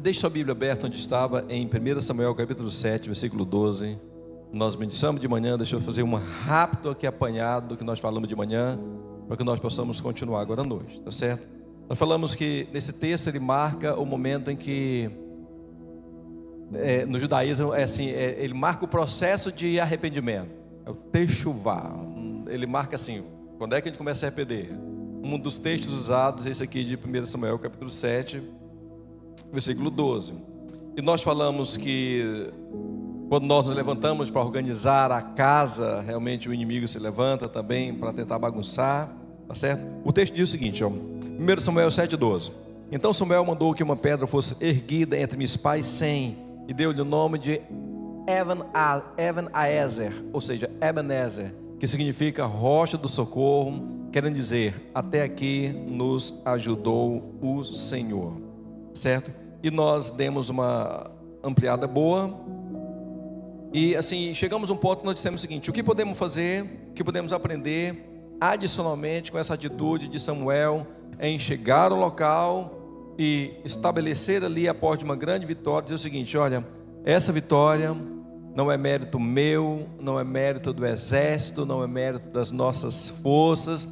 Deixe sua Bíblia aberta onde estava, em 1 Samuel capítulo 7, versículo 12. Nós meditamos de manhã. Deixa eu fazer um rápido aqui apanhado do que nós falamos de manhã, para que nós possamos continuar agora à noite, tá certo? Nós falamos que nesse texto ele marca o momento em que, no judaísmo, ele marca o processo de arrependimento. É o techuvá. Ele marca assim, quando é que a gente começa a arrepender? Um dos textos usados é esse aqui de 1 Samuel capítulo 7, versículo 12. E nós falamos que quando nós nos levantamos para organizar a casa, realmente o inimigo se levanta também para tentar bagunçar, tá certo? O texto diz o seguinte, 1 Samuel 7,12. Então Samuel mandou que uma pedra fosse erguida entre Mispa e Sem, e deu-lhe o nome de Ebenezer, ou seja, Ebenezer, que significa rocha do socorro, querendo dizer, até aqui nos ajudou o Senhor, certo? E nós demos uma ampliada boa, e assim, chegamos a um ponto que nós dissemos o seguinte: o que podemos fazer, o que podemos aprender adicionalmente com essa atitude de Samuel em chegar ao local e estabelecer ali a porta de uma grande vitória, dizer o seguinte: olha, essa vitória não é mérito meu, não é mérito do exército, não é mérito das nossas forças,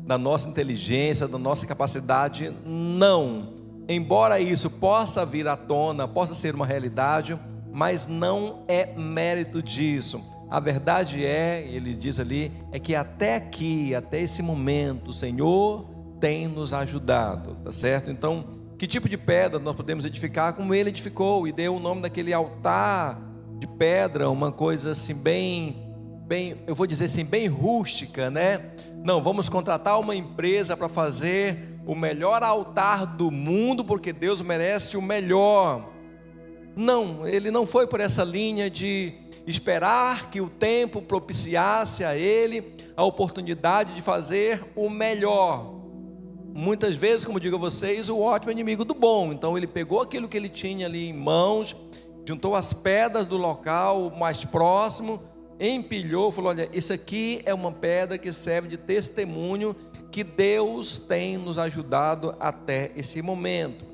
da nossa inteligência, da nossa capacidade, não. Embora isso possa vir à tona, possa ser uma realidade, mas não é mérito disso. A verdade é, ele diz ali, é que até aqui, até esse momento, o Senhor tem nos ajudado, tá certo? Então, que tipo de pedra nós podemos edificar como ele edificou e deu o nome daquele altar de pedra, uma coisa assim bem, eu vou dizer assim, bem rústica, né? Não, vamos contratar uma empresa para fazer o melhor altar do mundo, porque Deus merece o melhor. Não, ele não foi por essa linha de esperar que o tempo propiciasse a ele a oportunidade de fazer o melhor. Muitas vezes, como digo a vocês, o ótimo é inimigo do bom. Então ele pegou aquilo que ele tinha ali em mãos, juntou as pedras do local mais próximo, empilhou, falou: olha, isso aqui é uma pedra que serve de testemunho que Deus tem nos ajudado até esse momento.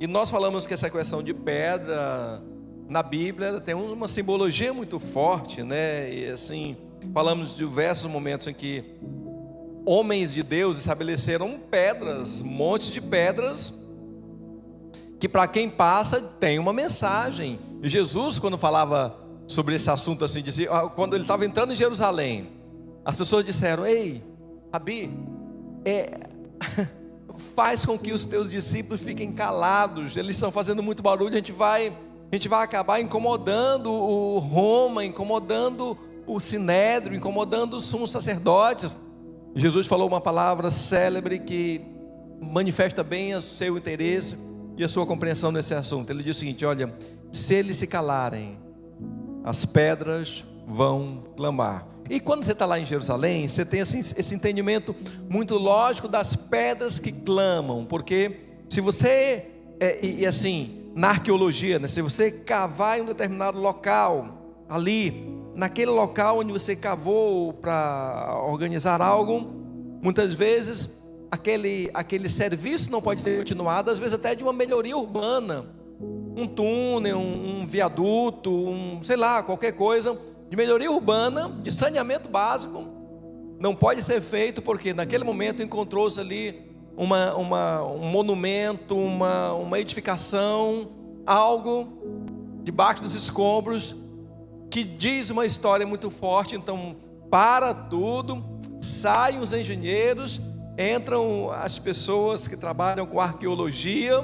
E nós falamos que essa questão de pedra na Bíblia ela tem uma simbologia muito forte, né? E assim, falamos de diversos momentos em que homens de Deus estabeleceram pedras, montes de pedras, que para quem passa tem uma mensagem. E Jesus, quando falava sobre esse assunto assim, dizia, quando ele estava entrando em Jerusalém, as pessoas disseram: ei, Rabi, faz com que os teus discípulos fiquem calados, eles estão fazendo muito barulho, a gente vai acabar incomodando o Roma, incomodando o Sinédrio, incomodando os sumos sacerdotes. Jesus falou uma palavra célebre que manifesta bem o seu interesse e a sua compreensão nesse assunto. Ele diz o seguinte: olha, se eles se calarem, as pedras vão clamar. E quando você está lá em Jerusalém, você tem assim, esse entendimento muito lógico das pedras que clamam, porque se você, assim, na arqueologia, né, se você cavar em um determinado local, ali, naquele local onde você cavou para organizar algo, muitas vezes aquele serviço não pode ser continuado, às vezes até de uma melhoria urbana, um túnel, um viaduto, sei lá, qualquer coisa de melhoria urbana, de saneamento básico, não pode ser feito, porque naquele momento encontrou-se ali um monumento, uma edificação, algo debaixo dos escombros, que diz uma história muito forte. Então para tudo, saem os engenheiros, entram as pessoas que trabalham com arqueologia,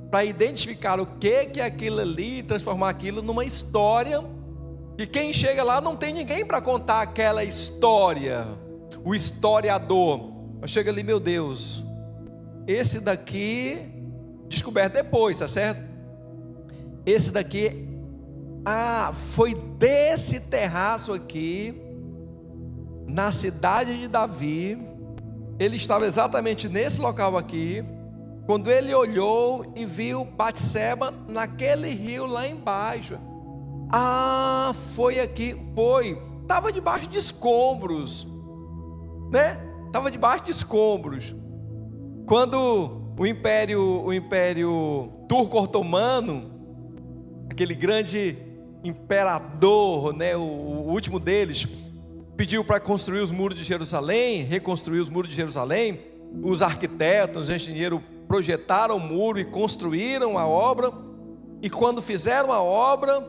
para identificar o que é aquilo ali, e transformar aquilo numa história. E quem chega lá não tem ninguém para contar aquela história, o historiador. Mas chega ali: meu Deus, esse daqui, descoberto depois, tá certo? Esse daqui, foi desse terraço aqui, na cidade de Davi, ele estava exatamente nesse local aqui, quando ele olhou e viu Batseba naquele rio lá embaixo. Foi aqui, estava debaixo de escombros, né? Estava debaixo de escombros. Quando o Império Turco-Otomano aquele grande imperador, né, o último deles, pediu para construir os muros de Jerusalém, reconstruir os muros de Jerusalém. Os arquitetos, os engenheiros projetaram o muro e construíram a obra. E quando fizeram a obra,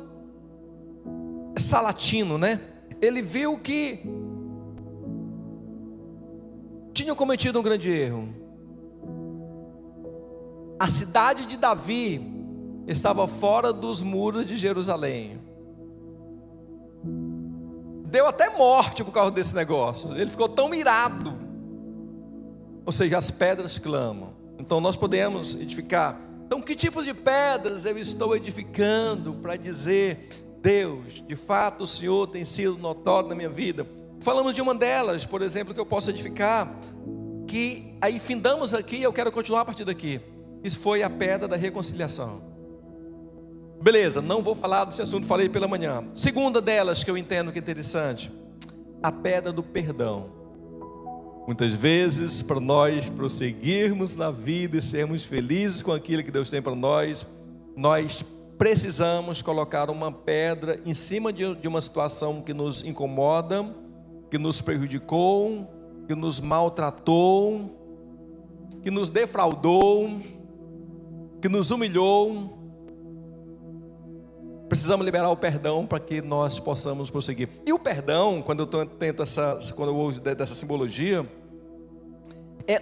Salatino, né, ele viu que tinham cometido um grande erro. A cidade de Davi estava fora dos muros de Jerusalém. Deu até morte por causa desse negócio. Ele ficou tão irado. Ou seja, as pedras clamam. Então nós podemos edificar. Então, que tipos de pedras eu estou edificando para dizer: Deus, de fato o Senhor tem sido notório na minha vida? Falamos de uma delas, por exemplo, que eu posso edificar, que aí findamos aqui, eu quero continuar a partir daqui. Isso foi a pedra da reconciliação. Beleza, não vou falar desse assunto, falei pela manhã. Segunda delas que eu entendo que é interessante, a pedra do perdão. Muitas vezes, para nós prosseguirmos na vida e sermos felizes com aquilo que Deus tem para nós, nós precisamos colocar uma pedra em cima de uma situação que nos incomoda, que nos prejudicou, que nos maltratou, que nos defraudou, que nos humilhou. Precisamos liberar o perdão para que nós possamos prosseguir. E o perdão, quando eu uso dessa simbologia,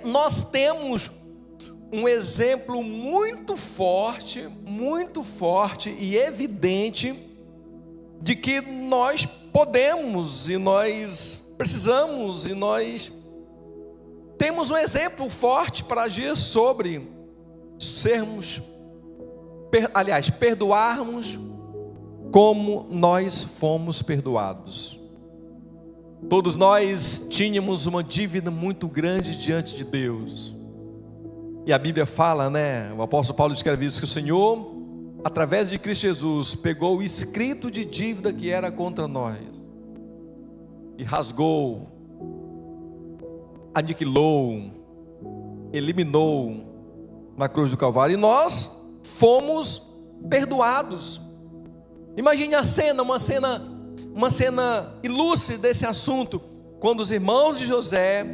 nós temos um exemplo muito forte e evidente de que nós podemos e nós precisamos e nós temos um exemplo forte para agir sobre perdoarmos como nós fomos perdoados. Todos nós tínhamos uma dívida muito grande diante de Deus. E a Bíblia fala, né? O apóstolo Paulo escreve isso, que o Senhor, através de Cristo Jesus, pegou o escrito de dívida que era contra nós e rasgou, aniquilou, eliminou na cruz do Calvário. E nós fomos perdoados. Imagine a cena, uma cena ilustre desse assunto, quando os irmãos de José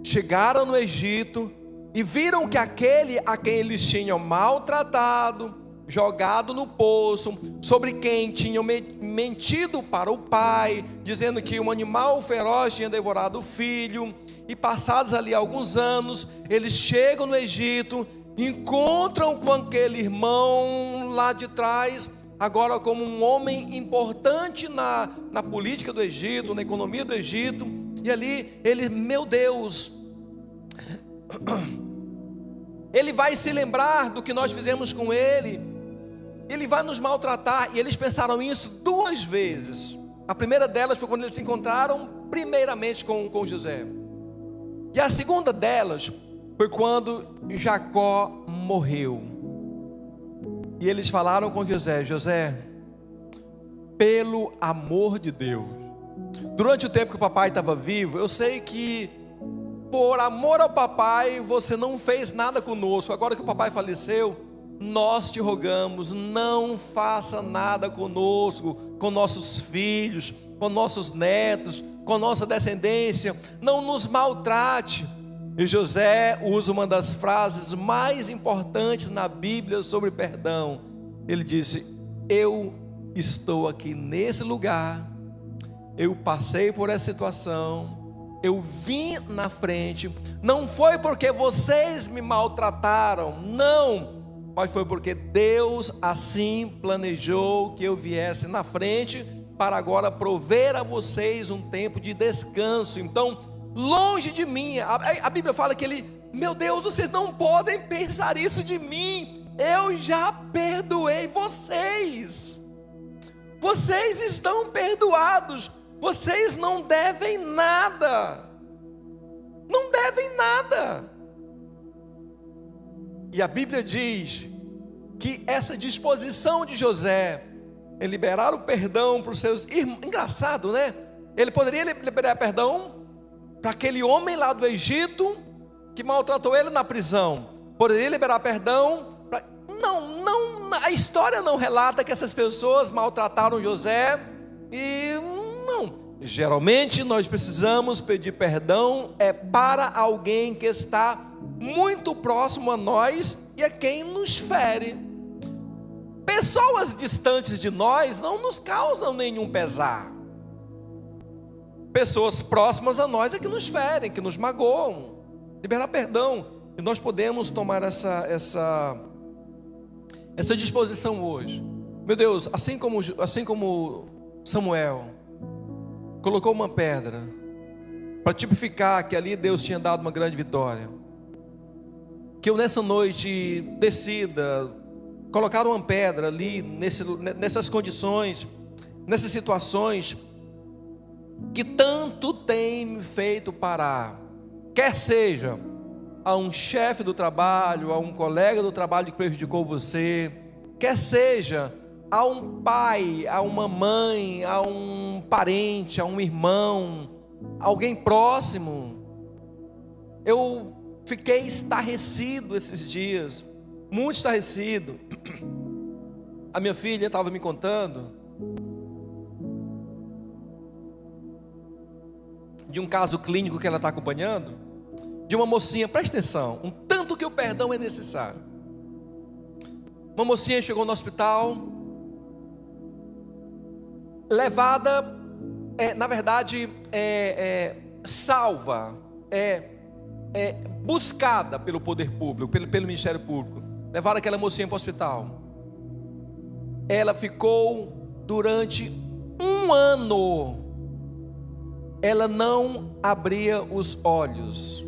chegaram no Egito e viram que aquele a quem eles tinham maltratado, jogado no poço, sobre quem tinham mentido para o pai, dizendo que um animal feroz tinha devorado o filho, e passados ali alguns anos, eles chegam no Egito, encontram com aquele irmão lá de trás, agora como um homem importante na política do Egito, na economia do Egito, e ali ele, meu Deus, ele vai se lembrar do que nós fizemos com ele, ele vai nos maltratar. E eles pensaram isso duas vezes. A primeira delas foi quando eles se encontraram primeiramente com José, e a segunda delas foi quando Jacó morreu. E eles falaram com José: José, pelo amor de Deus, durante o tempo que o papai estava vivo, eu sei que por amor ao papai você não fez nada conosco. Agora que o papai faleceu, nós te rogamos, não faça nada conosco, com nossos filhos, com nossos netos, com nossa descendência, não nos maltrate. E José usa uma das frases mais importantes na Bíblia sobre perdão. Ele disse: eu estou aqui nesse lugar, eu passei por essa situação, eu vim na frente, não foi porque vocês me maltrataram, não, mas foi porque Deus assim planejou que eu viesse na frente, para agora prover a vocês um tempo de descanso. Então, longe de mim, a Bíblia fala que ele, meu Deus, vocês não podem pensar isso de mim, eu já perdoei vocês, vocês estão perdoados, vocês não devem nada, não devem nada. E a Bíblia diz que essa disposição de José em liberar o perdão para os seus irmãos, engraçado, né? Ele poderia liberar perdão para aquele homem lá do Egito que maltratou ele na prisão, poderia liberar perdão para... a história não relata que essas pessoas maltrataram José, e não. Geralmente nós precisamos pedir perdão para alguém que está muito próximo a nós e a quem nos fere. Pessoas distantes de nós não nos causam nenhum pesar. Pessoas próximas a nós é que nos ferem, que nos magoam. Liberar perdão. E nós podemos tomar essa disposição hoje. Meu Deus, assim como Samuel colocou uma pedra para tipificar que ali Deus tinha dado uma grande vitória, que eu nessa noite decida colocar uma pedra ali nessas condições, nessas situações que tanto tem me feito parar, quer seja a um chefe do trabalho, a um colega do trabalho que prejudicou você, quer seja a um pai, a uma mãe, a um parente, a um irmão, alguém próximo. Eu fiquei estarrecido esses dias, muito estarrecido. A minha filha estava me contando de um caso clínico que ela está acompanhando, de uma mocinha, presta atenção, um tanto que o perdão é necessário. Uma mocinha chegou no hospital, levada, na verdade, salva, buscada pelo poder público, pelo Ministério Público. Levaram aquela mocinha para o hospital. Ela ficou durante 1 ano, ela não abria os olhos,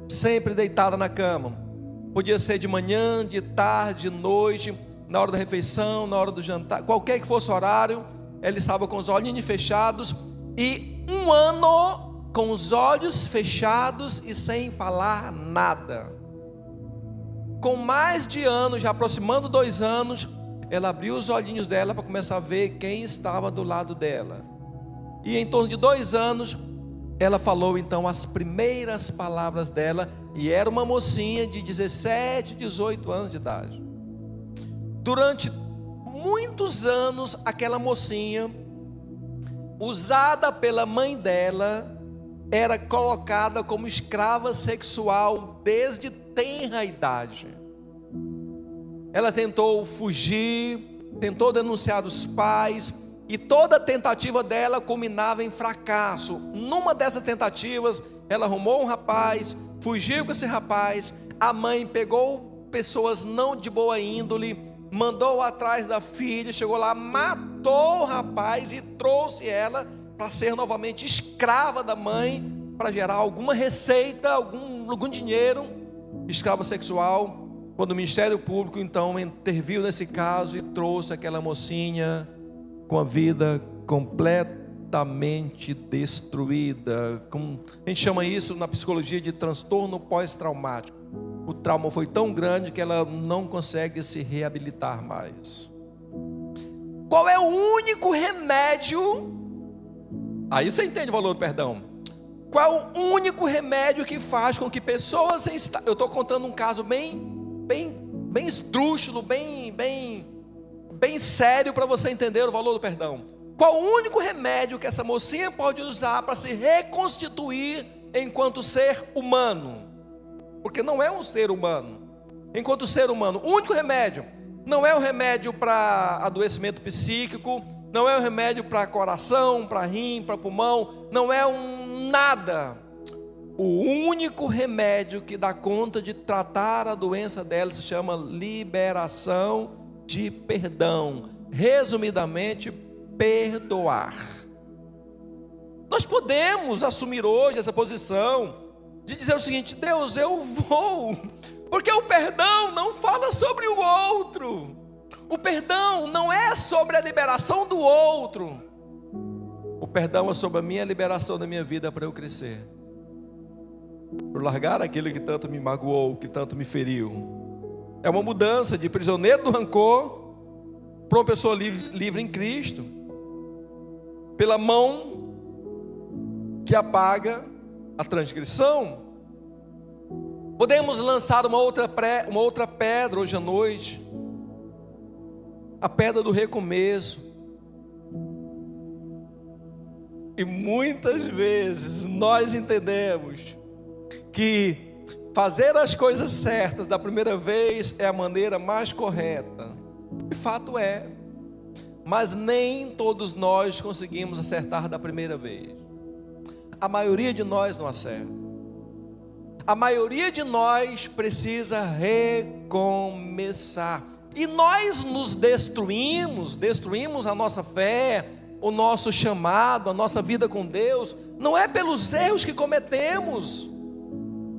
sempre deitada na cama. Podia ser de manhã, de tarde, de noite, na hora da refeição, na hora do jantar, qualquer que fosse o horário, ela estava com os olhinhos fechados, e 1 ano com os olhos fechados e sem falar nada. Com mais de ano, já aproximando 2 anos, ela abriu os olhinhos dela para começar a ver quem estava do lado dela. E em torno de 2 anos, ela falou então as primeiras palavras dela, e era uma mocinha de 17, 18 anos de idade. Durante muitos anos, aquela mocinha, usada pela mãe dela, era colocada como escrava sexual desde tenra idade. Ela tentou fugir, tentou denunciar os pais, e toda tentativa dela culminava em fracasso. Numa dessas tentativas, ela arrumou um rapaz, fugiu com esse rapaz. A mãe pegou pessoas não de boa índole, mandou atrás da filha, chegou lá, matou o rapaz e trouxe ela para ser novamente escrava da mãe, para gerar alguma receita, algum dinheiro. Escrava sexual. Quando o Ministério Público então interviu nesse caso e trouxe aquela mocinha com a vida completamente destruída, a gente chama isso na psicologia de transtorno pós-traumático. O trauma foi tão grande que ela não consegue se reabilitar mais. Qual é o único remédio? Aí você entende o valor do perdão. Qual é o único remédio que faz com que pessoas eu estou contando um caso bem esdrúxulo, bem sério, para você entender o valor do perdão. Qual o único remédio que essa mocinha pode usar para se reconstituir enquanto ser humano? Porque não é um ser humano. Enquanto ser humano, o único remédio não é o remédio para adoecimento psíquico, não é o remédio para coração, para rim, para pulmão, não é nada. O único remédio que dá conta de tratar a doença dela se chama liberação de perdão. Resumidamente, perdoar. Nós podemos assumir hoje essa posição de dizer o seguinte: Deus, eu vou, porque o perdão não fala sobre o outro. O perdão não é sobre a liberação do outro. O perdão é sobre a minha liberação da minha vida para eu crescer, por largar aquele que tanto me magoou, que tanto me feriu. É uma mudança de prisioneiro do rancor para uma pessoa livre em Cristo, pela mão que apaga a transgressão. Podemos lançar uma outra pedra hoje à noite, a pedra do recomeço. E muitas vezes nós entendemos que fazer as coisas certas da primeira vez é a maneira mais correta. De fato é. Mas nem todos nós conseguimos acertar da primeira vez. A maioria de nós não acerta. A maioria de nós precisa recomeçar. E nós nos destruímos a nossa fé, o nosso chamado, a nossa vida com Deus, não é pelos erros que cometemos,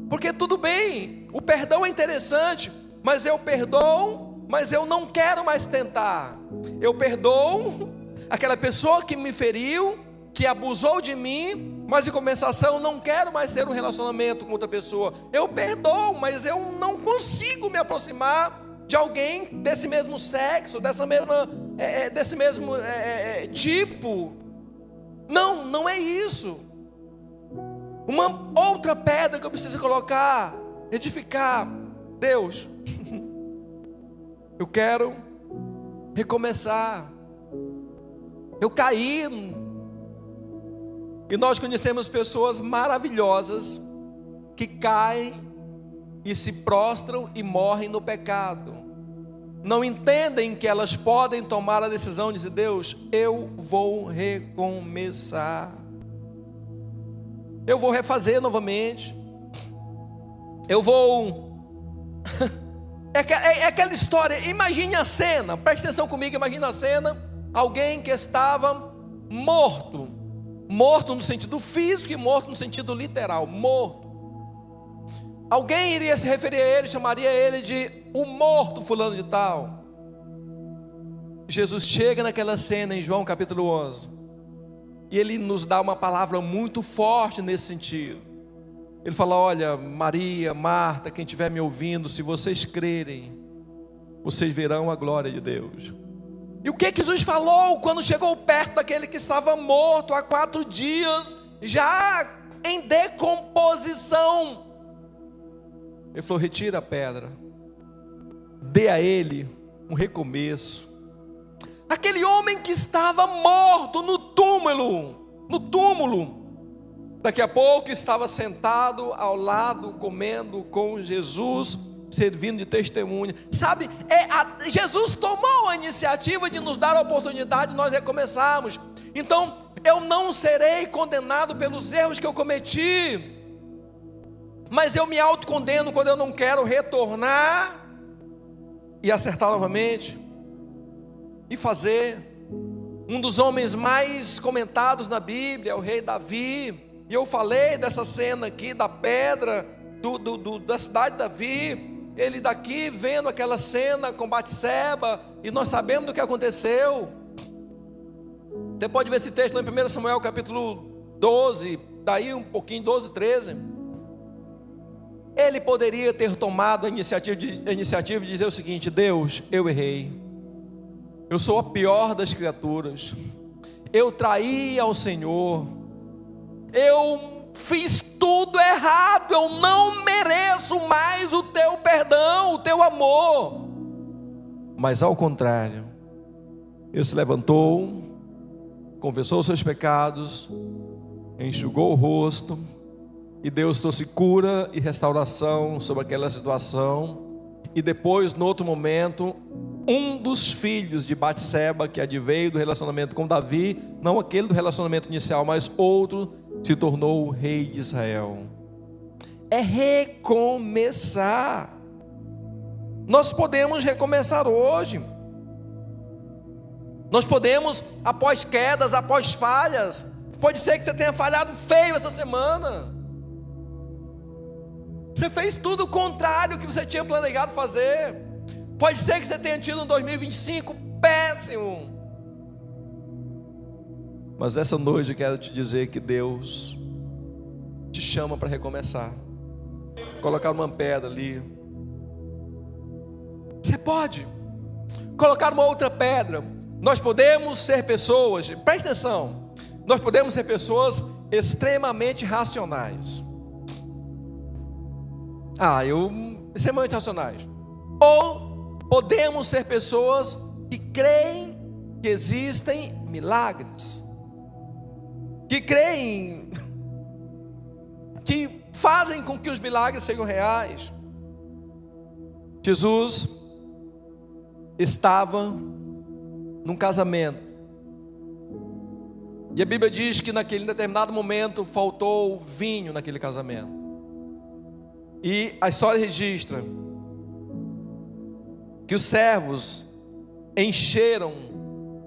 porque tudo bem, o perdão é interessante, mas eu perdoo, mas eu não quero mais tentar. Eu perdoo aquela pessoa que me feriu, que abusou de mim, mas em compensação eu não quero mais ter um relacionamento com outra pessoa. Eu perdoo, mas eu não consigo me aproximar de alguém desse mesmo sexo, desse mesmo tipo. Não é isso. Uma outra pedra que eu preciso colocar, edificar. Deus, eu quero recomeçar. Eu caí, e nós conhecemos pessoas maravilhosas que caem e se prostram e morrem no pecado. Não entendem que elas podem tomar a decisão de dizer: Deus, eu vou recomeçar. Eu vou refazer novamente. Eu vou... É aquela história, imagine a cena, preste atenção comigo, imagine a cena. Alguém que estava morto. Morto no sentido físico e morto no sentido literal. Morto. Alguém iria se referir a ele, chamaria ele de o morto fulano de tal. Jesus chega naquela cena em João capítulo 11, e ele nos dá uma palavra muito forte nesse sentido. Ele fala: olha, Maria, Marta, quem estiver me ouvindo, se vocês crerem, vocês verão a glória de Deus. E o que Jesus falou quando chegou perto daquele que estava morto há 4 dias, já em decomposição? Ele falou: retira a pedra, dê a ele um recomeço. Aquele homem que estava morto no túmulo, daqui a pouco estava sentado ao lado, comendo com Jesus, servindo de testemunha. Sabe, Jesus tomou a iniciativa de nos dar a oportunidade de nós recomeçarmos. Então, eu não serei condenado pelos erros que eu cometi, mas eu me autocondeno quando eu não quero retornar e acertar novamente e fazer. Um dos homens mais comentados na Bíblia é o rei Davi. E eu falei dessa cena aqui da pedra da cidade de Davi. Ele daqui vendo aquela cena com Batseba, e nós sabemos do que aconteceu. Você pode ver esse texto lá em 1 Samuel capítulo 12, daí um pouquinho, 12, 13. Ele poderia ter tomado a iniciativa de dizer o seguinte: Deus, eu errei, eu sou a pior das criaturas, eu traí ao Senhor, eu fiz tudo errado, eu não mereço mais o teu perdão, o teu amor. Mas ao contrário, ele se levantou, confessou os seus pecados, enxugou o rosto, e Deus trouxe cura e restauração sobre aquela situação. E depois, no outro momento, um dos filhos de Batseba, que adveio do relacionamento com Davi, não aquele do relacionamento inicial, mas outro, se tornou o rei de Israel. É recomeçar. Nós podemos recomeçar hoje. Nós podemos, após quedas, após falhas. Pode ser que você tenha falhado feio essa semana. Você fez tudo o contrário que você tinha planejado fazer. Pode ser que você tenha tido um 2025 péssimo. Mas essa noite eu quero te dizer que Deus te chama para recomeçar. Colocar uma pedra ali. Você pode colocar uma outra pedra. Nós podemos ser pessoas, preste atenção, nós podemos ser pessoas extremamente racionais. Extremamente racionais. Ou podemos ser pessoas que creem que existem milagres, que creem, que fazem com que os milagres sejam reais. Jesus estava num casamento, e a Bíblia diz que naquele determinado momento faltou vinho naquele casamento. E a história registra que os servos encheram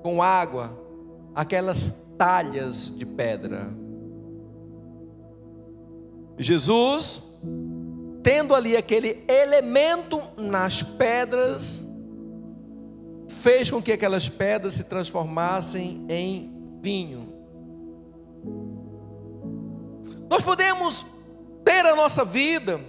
com água aquelas talhas de pedra. Jesus, tendo ali aquele elemento nas pedras, fez com que aquelas pedras se transformassem em vinho. Nós podemos ter a nossa vida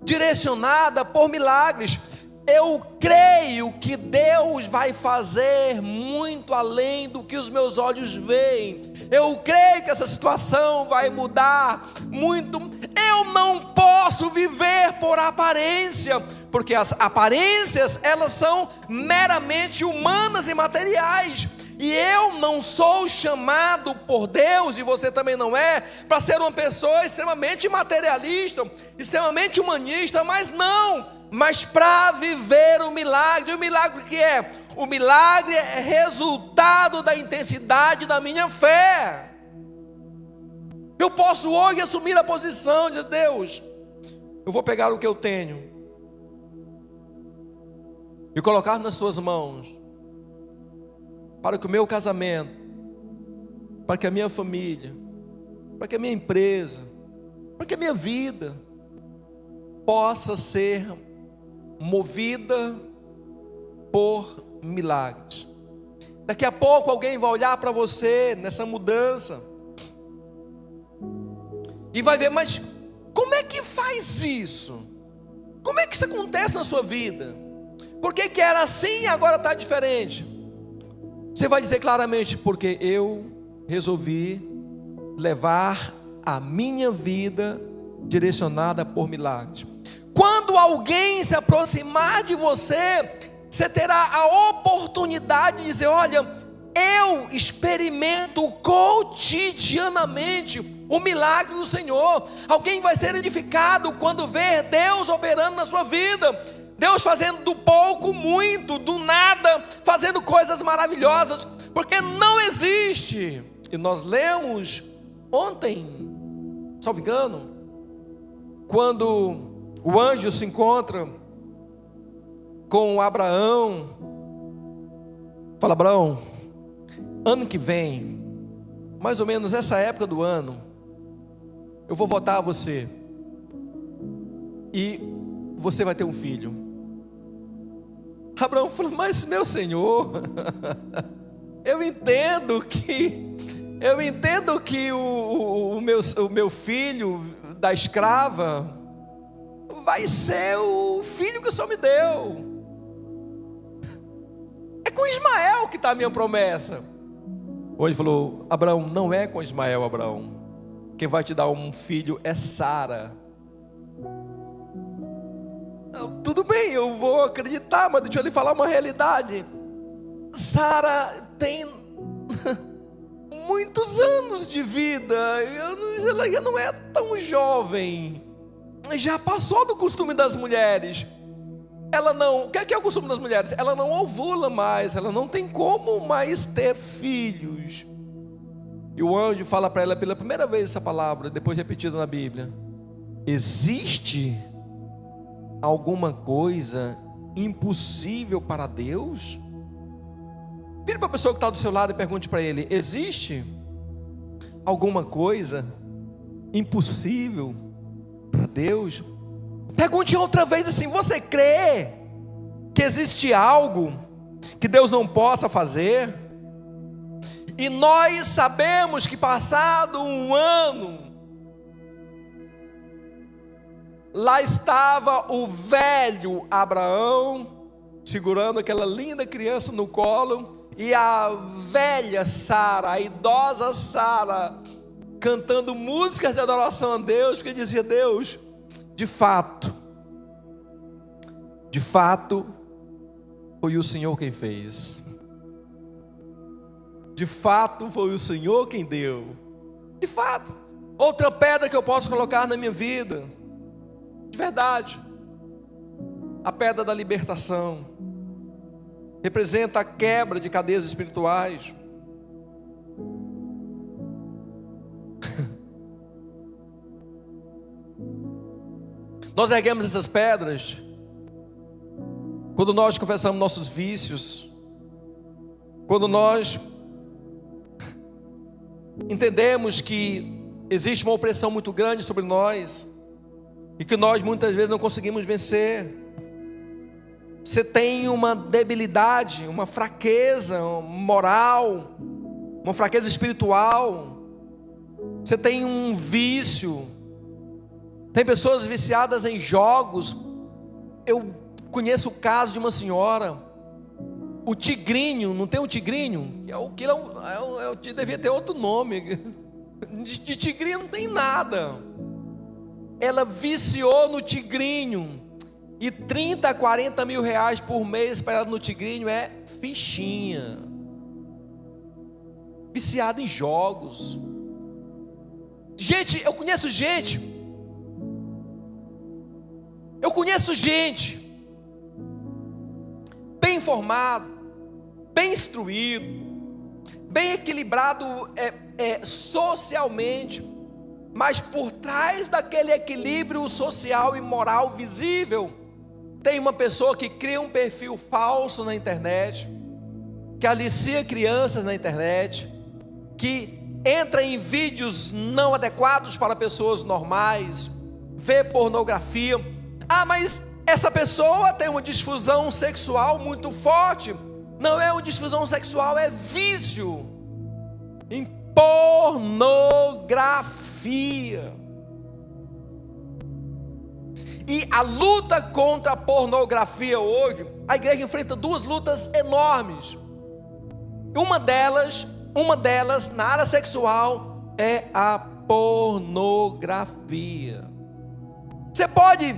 direcionada por milagres. Eu creio que Deus vai fazer muito além do que os meus olhos veem. Eu creio que essa situação vai mudar muito. Eu não posso viver por aparência, porque as aparências, elas são meramente humanas e materiais. E eu não sou chamado por Deus, e você também não é, para ser uma pessoa extremamente materialista, extremamente humanista, mas para viver o milagre. O milagre que é? O milagre é resultado da intensidade da minha fé. Eu posso hoje assumir a posição de Deus, eu vou pegar o que eu tenho e colocar nas tuas mãos, para que o meu casamento, para que a minha família, para que a minha empresa, para que a minha vida possa ser movida por milagres. Daqui a pouco alguém vai olhar para você nessa mudança e vai ver, mas como é que faz isso? Como é que isso acontece na sua vida? Por que era assim e agora está diferente? Você vai dizer claramente: porque eu resolvi levar a minha vida direcionada por milagres. Quando alguém se aproximar de você, você terá a oportunidade de dizer: olha, eu experimento cotidianamente o milagre do Senhor. Alguém vai ser edificado quando ver Deus operando na sua vida. Deus fazendo do pouco muito, do nada, fazendo coisas maravilhosas, porque não existe. E nós lemos ontem, salvo engano, quando o anjo se encontra com Abraão, fala: Abraão, ano que vem, mais ou menos essa época do ano, eu vou votar a você, e você vai ter um filho. Abraão falou: mas meu Senhor, eu entendo que o meu filho da escrava vai ser o filho que o Senhor me deu. É com Ismael que está a minha promessa. Ou ele falou: Abraão, não é com Ismael, Abraão. Quem vai te dar um filho é Sara. Tudo bem, eu vou acreditar, mas deixa eu lhe falar uma realidade. Sara tem muitos anos de vida, ela já não é tão jovem, já passou do costume das mulheres. Ela não, o que é o costume das mulheres? Ela não ovula mais, ela não tem como mais ter filhos. E o anjo fala para ela pela primeira vez essa palavra, depois repetida na Bíblia: existe alguma coisa impossível para Deus? Vire para a pessoa que está do seu lado e pergunte para ele: existe alguma coisa impossível para Deus? Pergunte outra vez assim: você crê que existe algo que Deus não possa fazer? E nós sabemos que passado um ano, lá estava o velho Abraão, segurando aquela linda criança no colo, e a velha Sara, a idosa Sara, cantando músicas de adoração a Deus, porque dizia: Deus, de fato, foi o Senhor quem fez. De fato foi o Senhor quem deu. De fato. Outra pedra que eu posso colocar na minha vida, de verdade, a pedra da libertação, representa a quebra de cadeias espirituais. Nós erguemos essas pedras quando nós confessamos nossos vícios, quando nós entendemos que existe uma opressão muito grande sobre nós e que nós muitas vezes não conseguimos vencer. Você tem uma debilidade, uma fraqueza moral, uma fraqueza espiritual. Você tem um vício. Tem pessoas viciadas em jogos. Eu conheço o caso de uma senhora, o tigrinho, não tem um tigrinho? Devia ter outro nome. De tigrinho não tem nada. Ela viciou no tigrinho. E 30 a 40 mil reais por mês para ela no tigrinho é fichinha. Viciada em jogos. Gente, eu conheço gente bem informado, bem instruído, bem equilibrado socialmente, mas por trás daquele equilíbrio social e moral visível, tem uma pessoa que cria um perfil falso na internet, que alicia crianças na internet, que entra em vídeos não adequados para pessoas normais, vê pornografia. Mas essa pessoa tem uma disfunção sexual muito forte. Não é uma disfunção sexual, é vício em pornografia. E a luta contra a pornografia hoje, a igreja enfrenta duas lutas enormes. Uma delas na área sexual é a pornografia. Você pode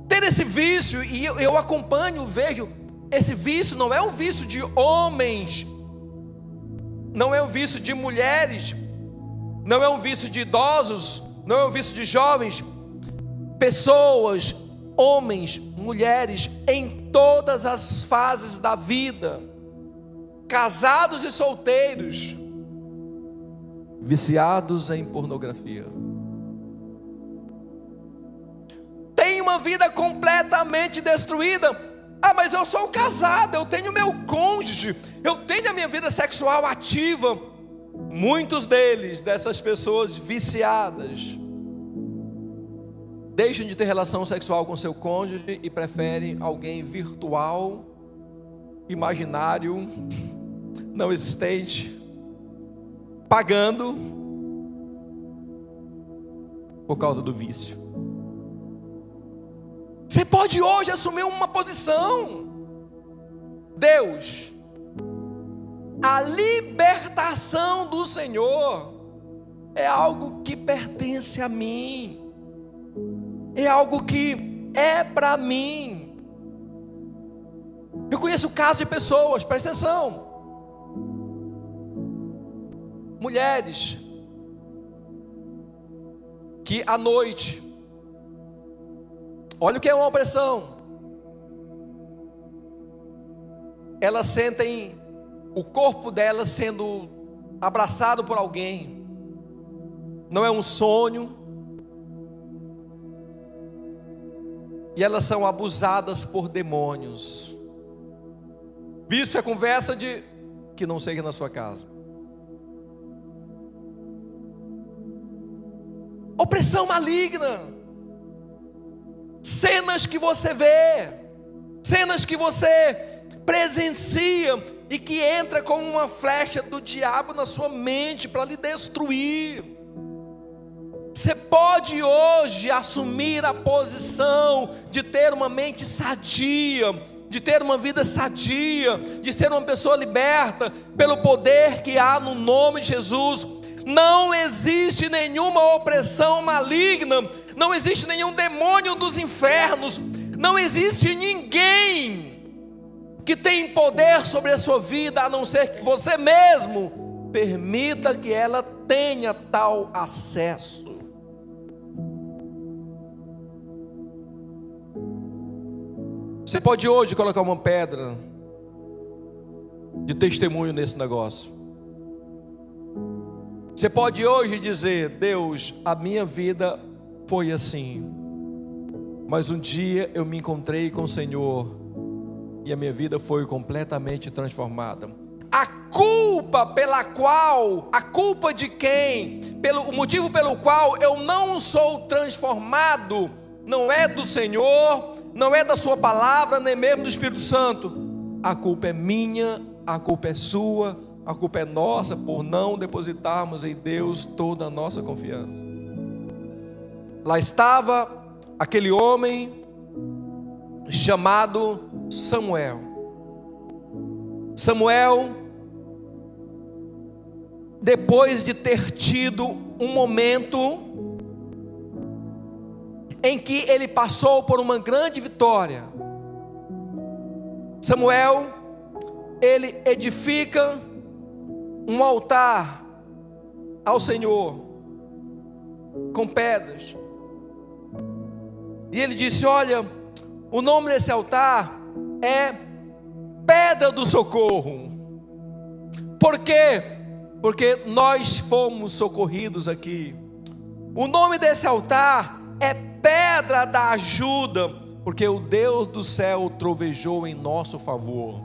ter esse vício, e eu acompanho, vejo, esse vício não é um vício de homens, não é um vício de mulheres, não é um vício de idosos, não é um vício de jovens, pessoas, homens, mulheres, em todas as fases da vida, casados e solteiros, viciados em pornografia. Tem uma vida completamente destruída. Mas eu sou casado, eu tenho meu cônjuge, eu tenho a minha vida sexual ativa. Muitos dessas pessoas viciadas, deixam de ter relação sexual com seu cônjuge e preferem alguém virtual, imaginário, não existente, pagando por causa do vício. Você pode hoje assumir uma posição. Deus, a libertação do Senhor é algo que pertence a mim, é algo que é para mim. Eu conheço casos de pessoas, presta atenção, mulheres que à noite, olha o que é uma opressão, elas sentem o corpo delas sendo abraçado por alguém, não é um sonho, e elas são abusadas por demônios. Isso é conversa de que não seja na sua casa. Opressão maligna. Cenas que você vê, cenas que você presencia e que entra como uma flecha do diabo na sua mente para lhe destruir. Você pode hoje assumir a posição de ter uma mente sadia, de ter uma vida sadia, de ser uma pessoa liberta pelo poder que há no nome de Jesus. Não existe nenhuma opressão maligna, não existe nenhum demônio dos infernos, não existe ninguém que tem poder sobre a sua vida, a não ser que você mesmo permita que ela tenha tal acesso. Você pode hoje colocar uma pedra de testemunho nesse negócio. Você pode hoje dizer: Deus, a minha vida foi assim, mas um dia eu me encontrei com o Senhor e a minha vida foi completamente transformada. A culpa de quem? O motivo pelo qual eu não sou transformado não é do Senhor, não é da sua palavra, nem mesmo do Espírito Santo. A culpa é minha, a culpa é sua, a culpa é nossa por não depositarmos em Deus toda a nossa confiança. Lá estava aquele homem chamado Samuel. Samuel, depois de ter tido um momento em que ele passou por uma grande vitória, Samuel, ele edifica um altar ao Senhor com pedras, e ele disse: olha, o nome desse altar é Pedra do Socorro. Por quê? Porque nós fomos socorridos aqui. O nome desse altar é Pedra da Ajuda, porque o Deus do céu trovejou em nosso favor.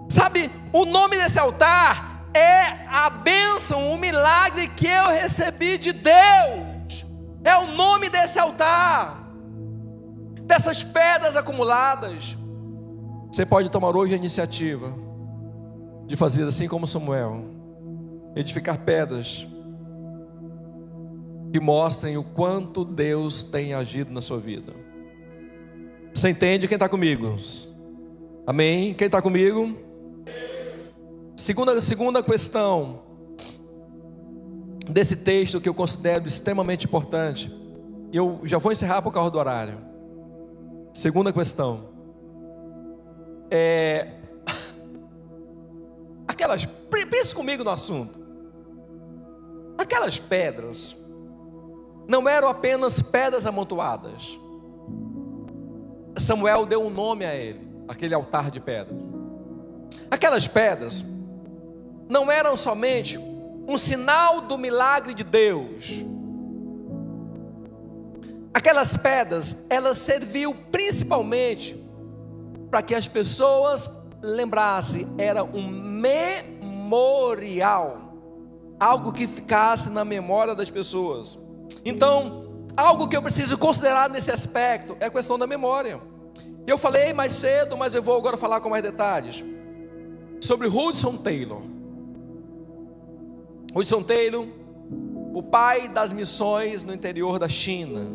Sabe, o nome desse altar é a bênção, o milagre que eu recebi de Deus. É o nome desse altar, dessas pedras acumuladas. Você pode tomar hoje a iniciativa de fazer assim como Samuel, edificar pedras que mostrem o quanto Deus tem agido na sua vida. Você entende? Quem está comigo? Amém? Quem está comigo? Segunda questão desse texto, que eu considero extremamente importante, e eu já vou encerrar por causa do horário. Segunda questão pense comigo no assunto. Aquelas pedras não eram apenas pedras amontoadas. Samuel deu um nome a ele, aquele altar de pedras. Aquelas pedras não eram somente um sinal do milagre de Deus. Aquelas pedras, elas serviam principalmente para que as pessoas lembrassem, era um memorial, algo que ficasse na memória das pessoas. Então, algo que eu preciso considerar nesse aspecto é a questão da memória. Eu falei mais cedo, mas eu vou agora falar com mais detalhes sobre Hudson Taylor. Hudson Taylor, o pai das missões no interior da China.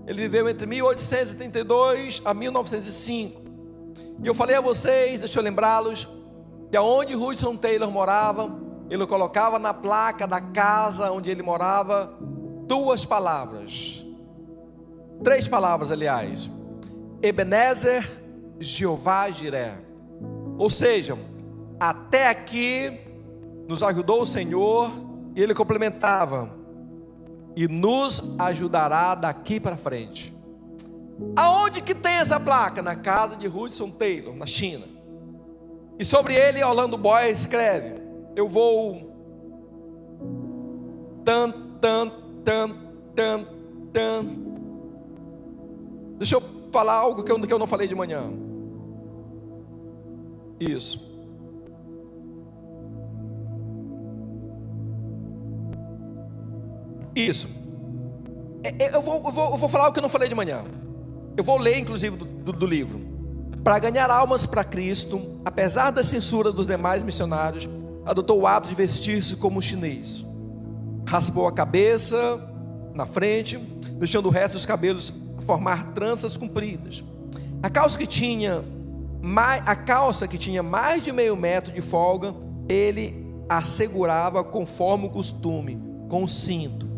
Ele viveu entre 1832 a 1905. E eu falei a vocês, deixa eu lembrá-los, que aonde Hudson Taylor morava, ele colocava na placa da casa onde ele morava 2 palavras, 3 palavras aliás: Ebenezer, Jeová Jiré. Ou seja, até aqui nos ajudou o Senhor, e ele complementava: e nos ajudará daqui para frente. Aonde que tem essa placa? Na casa de Hudson Taylor, na China. E sobre ele, Orlando Boy escreve: eu vou Deixa eu falar algo que eu não falei de manhã. Isso. Eu vou falar o que eu não falei de manhã. Eu vou ler inclusive do livro. Para ganhar almas para Cristo, apesar da censura dos demais missionários, adotou o hábito de vestir-se como um chinês. Raspou a cabeça na frente, deixando o resto dos cabelos formar tranças compridas. A calça que tinha mais de meio metro de folga, ele a segurava conforme o costume, com o cinto.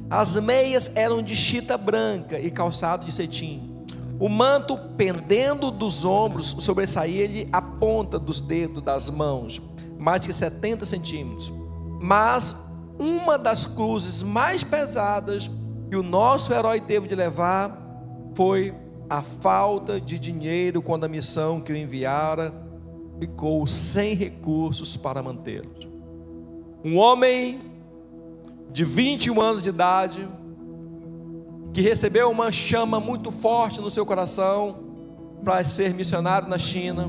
As meias eram de chita branca e calçado de cetim. O manto, pendendo dos ombros, sobressaía-lhe a ponta dos dedos das mãos, mais que 70 centímetros. Mas uma das cruzes mais pesadas que o nosso herói teve de levar foi a falta de dinheiro, quando a missão que o enviara ficou sem recursos para mantê-los. Um homem de 21 anos de idade, que recebeu uma chama muito forte no seu coração para ser missionário na China,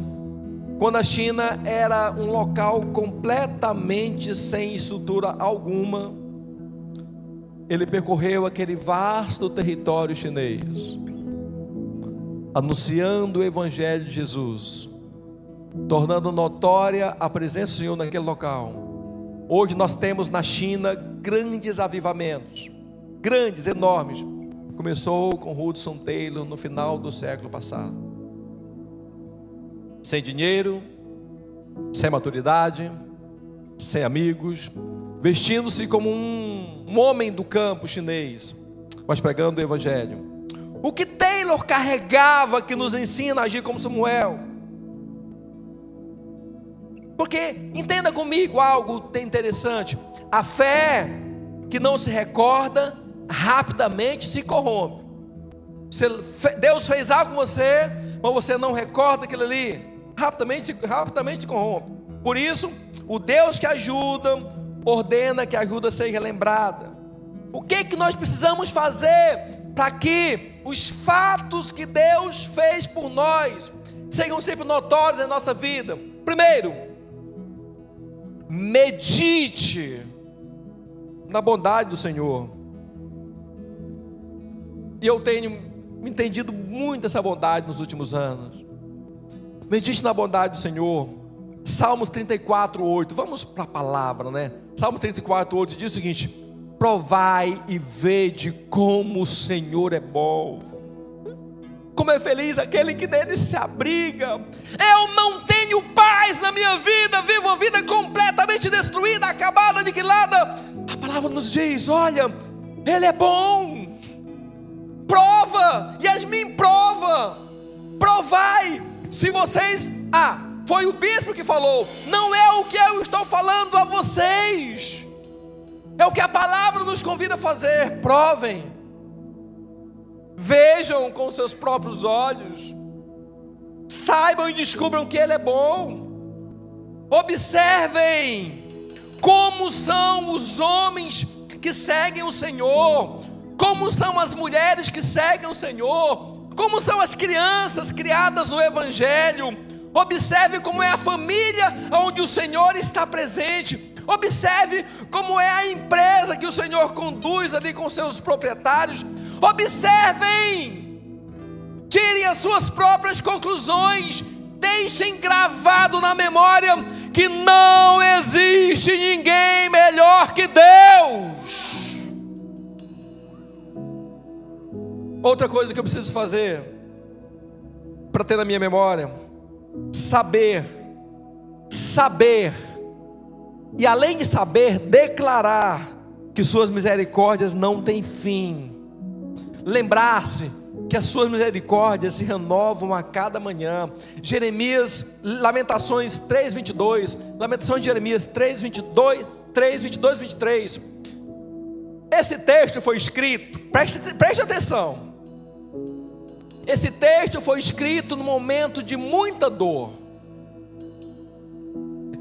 quando a China era um local completamente sem estrutura alguma. Ele percorreu aquele vasto território chinês, anunciando o Evangelho de Jesus, tornando notória a presença do Senhor naquele local. Hoje nós temos na China grandes avivamentos, grandes, enormes. Começou com Hudson Taylor no final do século passado. Sem dinheiro, sem maturidade, sem amigos, vestindo-se como um homem do campo chinês, mas pregando o Evangelho. O que Taylor carregava que nos ensina a agir como Samuel? Porque, entenda comigo algo interessante: a fé que não se recorda, rapidamente se corrompe. Deus fez algo com você, mas você não recorda aquilo ali, rapidamente se corrompe. Por isso, o Deus que ajuda, ordena que a ajuda seja lembrada. O que nós precisamos fazer para que os fatos que Deus fez por nós sejam sempre notórios em nossa vida? Primeiro, medite na bondade do Senhor. E eu tenho entendido muito essa bondade nos últimos anos. Medite na bondade do Senhor. Salmos 34:8. Vamos para a palavra, né? Salmo 34:8 diz o seguinte: provai e vede como o Senhor é bom. Como é feliz aquele que nele se abriga. Eu não tenho paz na minha vida, vivo uma vida completamente destruída, acabada, aniquilada. A palavra nos diz: olha, Ele é bom. Prova, Yasmin, prova, provai. Se vocês, foi o bispo que falou, não é o que eu estou falando a vocês, é o que a palavra nos convida a fazer. Provem, vejam com seus próprios olhos, saibam e descubram que Ele é bom. Observem como são os homens que seguem o Senhor, como são as mulheres que seguem o Senhor, como são as crianças criadas no Evangelho. Observe como é a família onde o Senhor está presente. Observe como é a empresa que o Senhor conduz ali com seus proprietários. Observem, tirem as suas próprias conclusões, deixem gravado na memória que não existe ninguém melhor que Deus. Outra coisa que eu preciso fazer para ter na minha memória: saber, e além de saber, declarar que suas misericórdias não têm fim. Lembrar-se que as suas misericórdias se renovam a cada manhã. Lamentações 3:22, Lamentações de Jeremias 3:22, 23. Esse texto foi escrito, preste atenção. Esse texto foi escrito no momento de muita dor.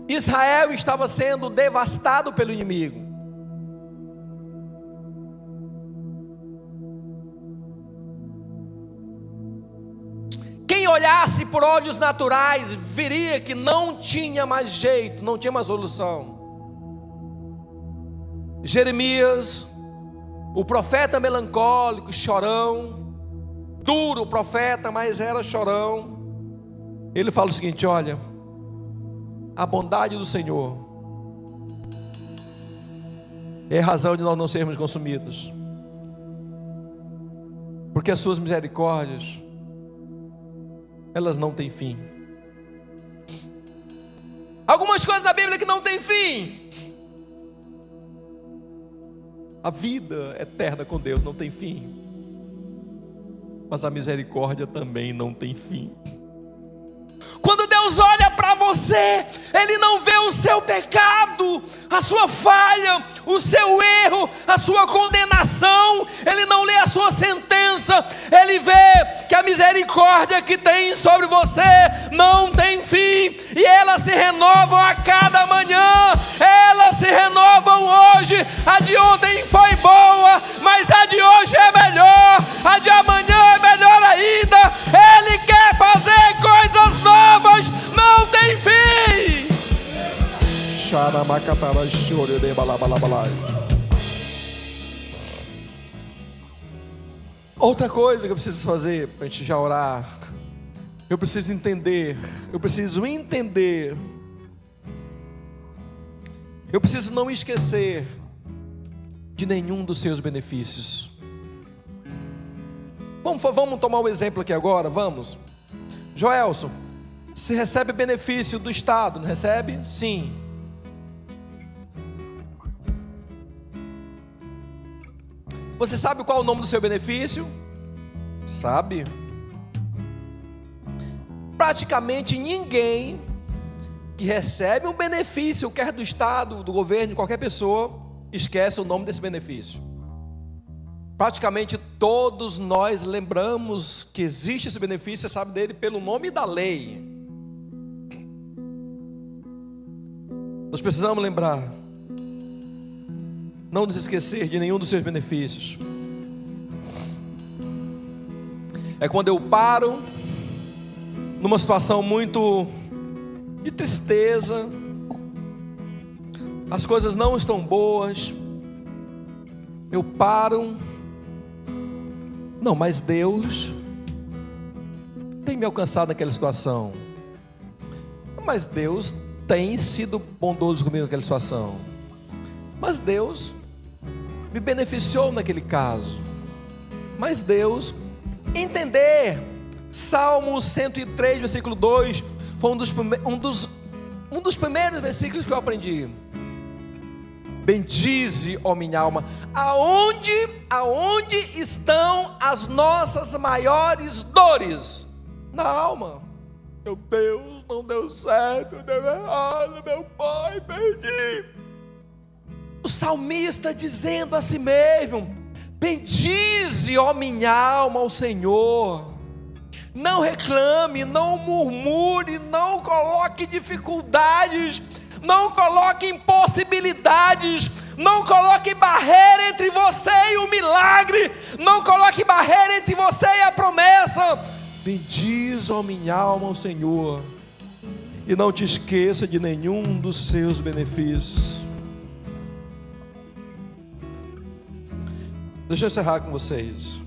Israel estava sendo devastado pelo inimigo. Quem olhasse por olhos naturais viria que não tinha mais jeito, não tinha mais solução. Jeremias, o profeta melancólico, chorão, duro profeta, mas era chorão. Ele fala o seguinte: olha, a bondade do Senhor é a razão de nós não sermos consumidos, porque as suas misericórdias, elas não têm fim. Algumas coisas da Bíblia que não têm fim. A vida eterna com Deus não tem fim, mas a misericórdia também não tem fim. Quando Deus Deus olha para você, Ele não vê o seu pecado, a sua falha, o seu erro, a sua condenação. Ele não lê a sua sentença. Ele vê que a misericórdia que tem sobre você não tem fim, e elas se renovam a cada manhã. Elas se renovam hoje. A de ontem foi boa, mas a de hoje é melhor. A de amanhã é melhor ainda. Ele quer fazer coisas novas, não tem fim. Outra coisa que eu preciso fazer para a gente já orar, eu preciso entender, eu preciso não esquecer de nenhum dos seus benefícios. Vamos tomar um exemplo aqui agora, vamos. Joelson, você recebe benefício do Estado, não recebe? Sim. Você sabe qual é o nome do seu benefício? Sabe? Praticamente ninguém que recebe um benefício, quer do Estado, do governo, de qualquer pessoa, esquece o nome desse benefício. Praticamente todos nós lembramos que existe esse benefício, você sabe dele pelo nome da lei. Nós precisamos lembrar, não nos esquecer de nenhum dos seus benefícios. É quando eu paro numa situação muito de tristeza, as coisas não estão boas, eu paro, não, mas Deus tem me alcançado naquela situação, mas Deus tem sido bondoso comigo naquela situação, mas Deus me beneficiou naquele caso, mas Deus, entender, Salmo 103, versículo 2, foi um dos primeiros versículos que eu aprendi. Bendize, ó minha alma, aonde estão as nossas maiores dores? Na alma. Meu Deus, não deu certo, deu errado, meu pai, perdi. O salmista dizendo a si mesmo: bendize, ó minha alma, ao Senhor. Não reclame, não murmure, não coloque dificuldades, não coloque impossibilidades, não coloque barreira entre você e o milagre, não coloque barreira entre você e a promessa. Bendize, ó minha alma, ao Senhor, e não te esqueça de nenhum dos seus benefícios. Deixa eu encerrar com vocês.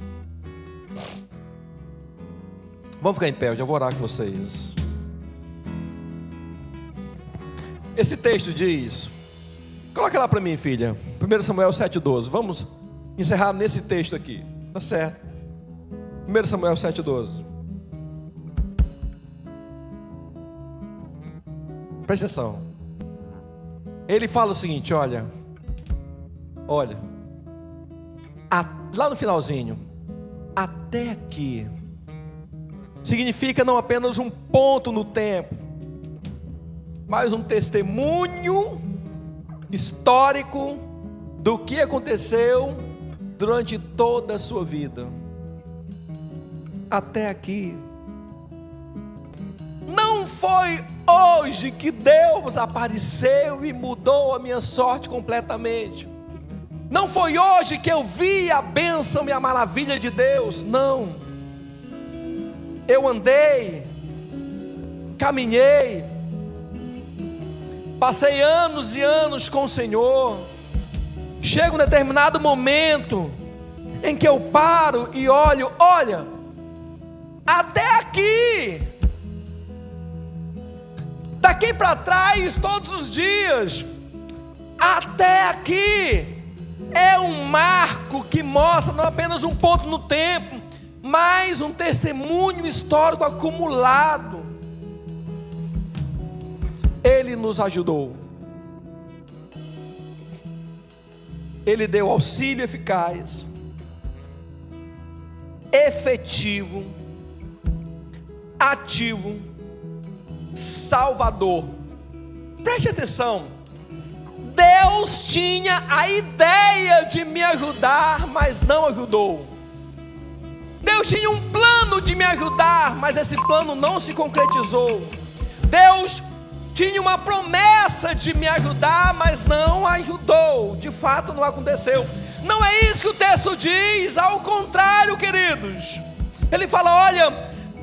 Vamos ficar em pé, eu já vou orar com vocês. Esse texto diz, coloca lá para mim, filha, 1 Samuel 7,12. Vamos encerrar nesse texto aqui, tá certo? 1 Samuel 7,12. Presta atenção. Ele fala o seguinte: olha, lá no finalzinho, até aqui, significa não apenas um ponto no tempo, mas um testemunho histórico do que aconteceu durante toda a sua vida. Até aqui. Não foi hoje que Deus apareceu e mudou a minha sorte completamente. Não foi hoje que eu vi a bênção e a maravilha de Deus. Não. Eu andei, caminhei, passei anos e anos com o Senhor. Chega um determinado momento em que eu paro e olho, olha, até aqui, daqui para trás todos os dias, até aqui, é um marco que mostra não apenas um ponto no tempo, mas um testemunho histórico acumulado. Ele nos ajudou, Ele deu auxílio eficaz, efetivo, ativo, Salvador. Preste atenção, Deus tinha a ideia de me ajudar, mas não ajudou. Deus tinha um plano de me ajudar, mas esse plano não se concretizou. Deus tinha uma promessa de me ajudar, mas não ajudou. De fato não aconteceu. Não é isso que o texto diz, ao contrário, queridos. Ele fala, olha,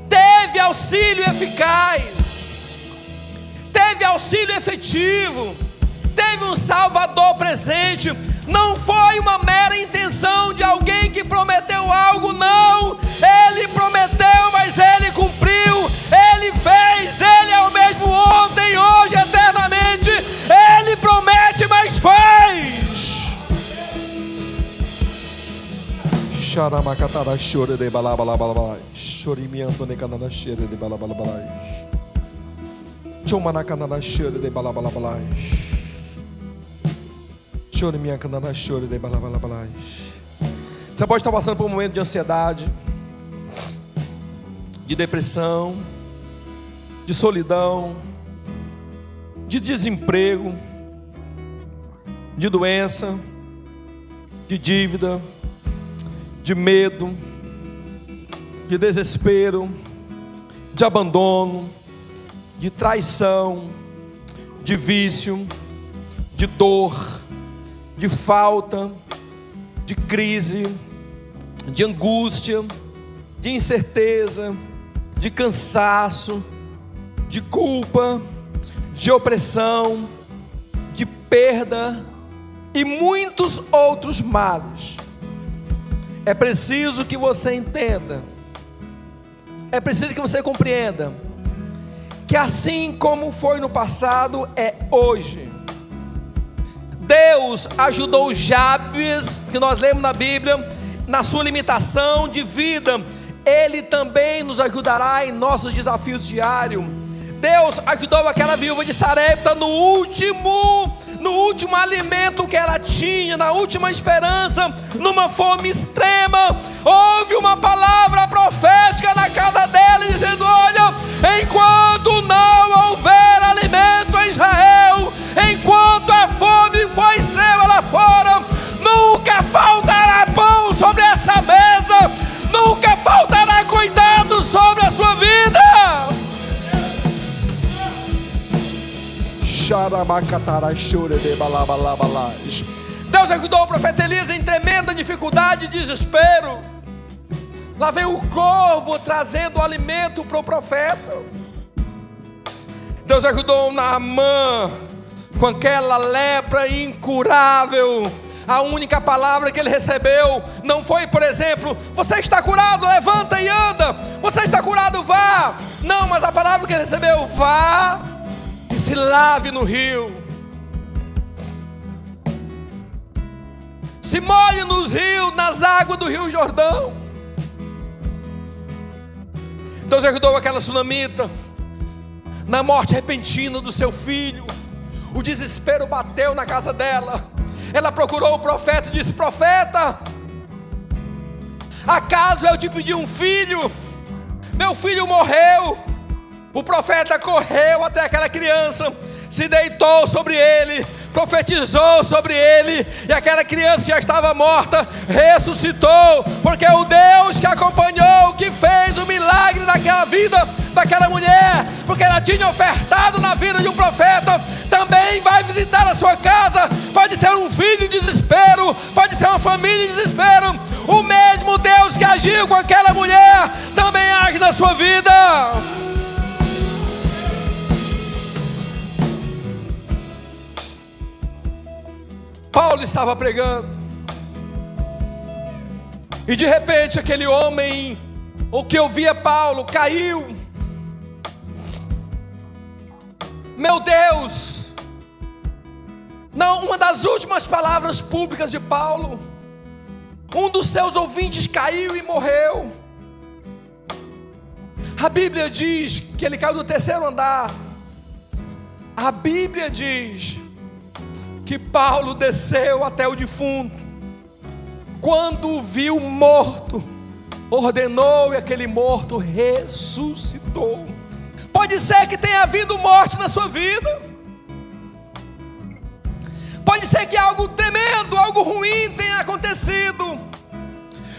teve auxílio eficaz, teve auxílio efetivo, teve um Salvador presente. Não foi uma mera intenção de alguém que prometeu algo, não. Ele prometeu, mas Ele cumpriu, Ele fez. Ele é o mesmo ontem, hoje, eternamente. Ele promete, mas faz. Xaramacatara chore de balabalabalai, chorimianto de canana cheire de balabalabalai, chomanacanana cheire de balabalabalai, chorimiancanana chore de balabalabalai. Você pode estar passando por um momento de ansiedade, de depressão, de solidão, de desemprego, de doença, de dívida, de medo, de desespero, de abandono, de traição, de vício, de dor, de falta, de crise, de angústia, de incerteza, de cansaço, de culpa, de opressão, de perda e muitos outros males. É preciso que você entenda, é preciso que você compreenda, que assim como foi no passado, é hoje. Deus ajudou Jabes, que nós lemos na Bíblia, na sua limitação de vida. Ele também nos ajudará em nossos desafios diários. Deus ajudou aquela viúva de Sarepta no último alimento que ela tinha, na última esperança, numa fome extrema. Houve uma palavra profética na casa dela, dizendo, olha, enquanto não houver alimento em Israel, enquanto a fome for extrema lá fora, nunca faltará pão sobre essa mesa, nunca faltará cuidado sobre a sua vida. Deus ajudou o profeta Elias em tremenda dificuldade e desespero. Lá veio o corvo trazendo o alimento para o profeta. Deus ajudou Naamã com aquela lepra incurável. A única palavra que ele recebeu não foi, por exemplo, você está curado, levanta e anda. Você está curado, vá. Não, mas a palavra que ele recebeu, vá e se lave no rio, se molhe nos rios, nas águas do rio Jordão. Deus ajudou aquela sunamita na morte repentina do seu filho. O desespero bateu na casa dela. Ela procurou o profeta e disse, profeta, acaso eu te pedi um filho? Meu filho morreu. O profeta correu até aquela criança, se deitou sobre ele, profetizou sobre ele, e aquela criança que já estava morta ressuscitou, porque o Deus que acompanhou, que fez o milagre naquela vida daquela mulher, porque ela tinha ofertado na vida de um profeta, também vai visitar a sua casa. Pode ser um filho em desespero, pode ser uma família em desespero. O mesmo Deus que agiu com aquela mulher também age na sua vida. Paulo estava pregando, e de repente aquele homem, o que ouvia Paulo, caiu. Meu Deus! Não, uma das últimas palavras públicas de Paulo, um dos seus ouvintes caiu e morreu. A Bíblia diz que ele caiu do terceiro andar. A Bíblia diz que Paulo desceu até o defunto. Quando o viu morto, ordenou e aquele morto ressuscitou. Pode ser que tenha havido morte na sua vida. Pode ser que algo tremendo, algo ruim tenha acontecido.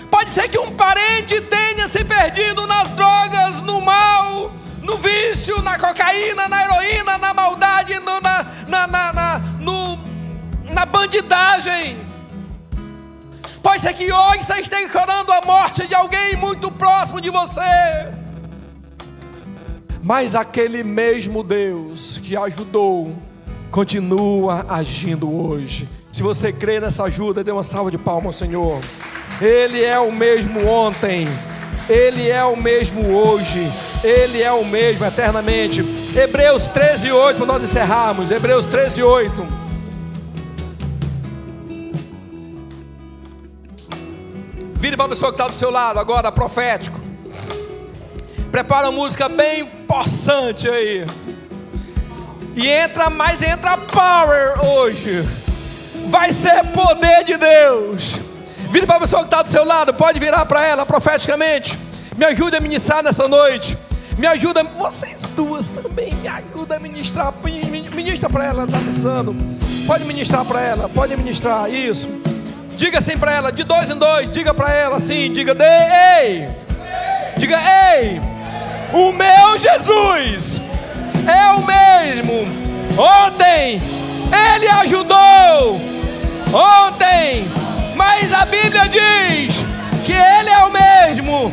Pode ser que um parente tenha se perdido nas drogas, no mal, no vício, na cocaína, na heroína, na maldade, na bandidagem. Pode ser que hoje você esteja chorando a morte de alguém muito próximo de você. Mas aquele mesmo Deus que ajudou, continua agindo hoje. Se você crê nessa ajuda, dê uma salva de palmas ao Senhor. Ele é o mesmo ontem, Ele é o mesmo hoje, Ele é o mesmo eternamente. Hebreus 13:8, para nós encerrarmos. Hebreus 13:8. Vire para a pessoa que está do seu lado agora, profético. Prepara uma música bem possante aí. E entra power hoje. Vai ser poder de Deus. Vire para a pessoa que está do seu lado. Pode virar para ela profeticamente. Me ajuda a ministrar nessa noite. Me ajuda, vocês duas também. Me ajuda a ministrar. Ministra para ela, está pensando. Pode ministrar para ela. Pode ministrar, isso. Diga assim para ela, de 2 em 2. Diga para ela assim, diga ei. Diga ei. O meu Jesus é o mesmo. Ontem Ele ajudou. Ontem. Mas a Bíblia diz que Ele é o mesmo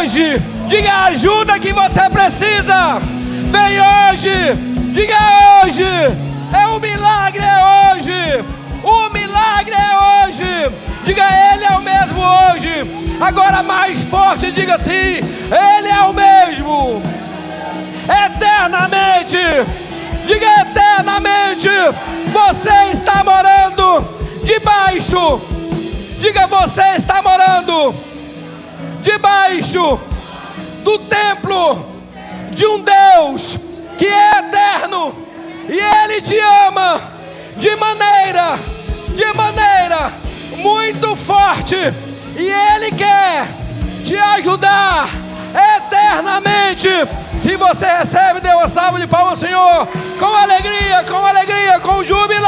hoje. Diga a ajuda que você precisa. Vem hoje. Diga hoje. É o milagre, é hoje. O milagre é hoje. Diga, Ele é o mesmo hoje. Agora mais forte, diga assim: Ele é o mesmo. Eternamente. Diga eternamente. Você está morando debaixo. Diga, você está morando debaixo do templo de um Deus que é eterno. E Ele te ama de maneira muito forte. E Ele quer te ajudar eternamente. Se você recebe, dê uma salva de palmas ao Senhor, com alegria, com júbilo.